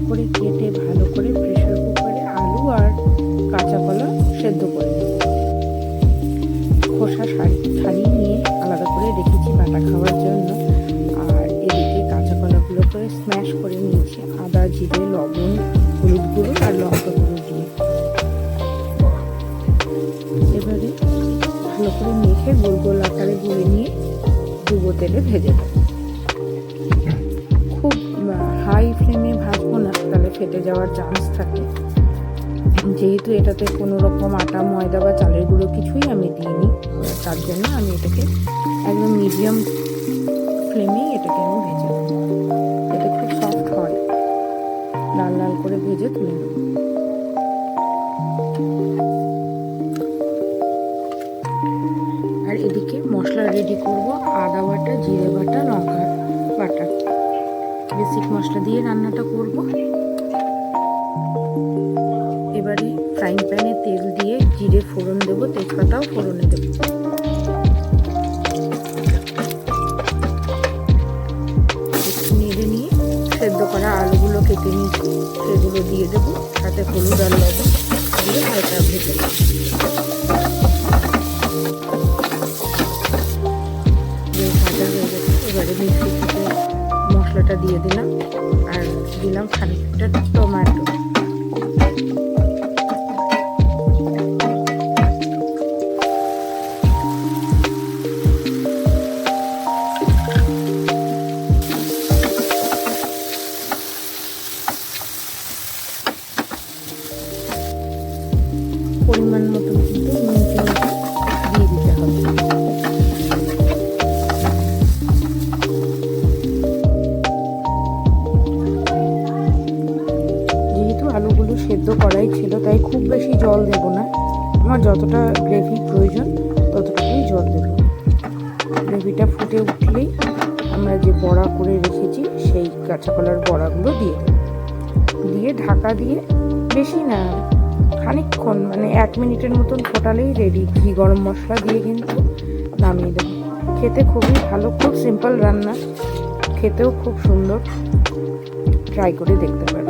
করে কেটে ভালো করে প্রেসার কুকারে আলু আর কাঁচা কলা সেদ্ধ করে নেব। খোসা ছাড়িয়ে নিয়ে আলাদা করে রেখেছি বাটা খাওয়ার জন্য। আর এদিকে কাঁচা কলাগুলো করে স্ম্যাশ করে নিয়েছি আদা, জিরে, লবণ, হলুদ গুঁড়ো আর লঙ্কা গুঁড়ো দিয়ে। এবারে ভালো করে মেখে গোল গোল আকারে গুঁড়ে নিয়ে ডুবো তেলে ভেজে দেব। খুব হাই ফ্লেমে ভাজবো না, তাহলে ফেটে যাওয়ার চান্স থাকে। যেহেতু এটাতে কোনো রকম আটা, ময়দা বা চালের গুঁড়ো কিছুই আমি দিইনি, তার জন্য আমি এটাকে একদম মিডিয়াম ফ্লেমেই এটাকে আমি ভেজে নেব। এটা খুব সফট হয়, লাল লাল করে ভেজে তুলে নেব। আর এদিকে মশলা রেডি করব। আদা বাটা, জিরে বাটা, লঙ্কা বাটা, বেসিক মশলা দিয়ে রান্নাটা করব। এবারে ফ্রাইং প্যানে তেল দিয়ে জিরে ফোড়ন দেবো, তেজপাতাও ফোড়নে দেবো। একটু নেড়ে নিয়ে সেদ্ধ করা আলুগুলো কেটে নিয়েছি সেগুলো দিয়ে দেবো, সাথে হলুদ আর লবণ দিয়ে হালকা ভেজে দেবো। ভাজা হয়ে গেছে, এবারে মিক্সি থেকে মশলাটা দিয়ে দিলাম আর দিলাম খানিকটা টমেটো। পরিমাণ মতো কিন্তু নুন চিনিটা দিয়ে দিতে হবে। যেহেতু আলুগুলো সেদ্ধ করাই ছিল, তাই খুব বেশি জল দেব না। আমার যতটা গ্রেভি প্রয়োজন ততটুকুই জল দেব। গ্রেভিটা ফুটে উঠলেই আমরা যে বড়া করে রেখেছি সেই কাঁচা কলার বড়াগুলো দিয়ে দেব। দিয়ে ঢাকা দিয়ে বেশি না, খানিকক্ষণ মানে 1 মিনিটের মতন ফোটালেই রেডি। ঘি গরম মশলা দিয়ে কিন্তু নামিয়ে দেবো। খেতে খুবই ভালো, খুব সিম্পল রান্না, খেতেও খুব সুন্দর। ট্রাই করে দেখতে পারেন।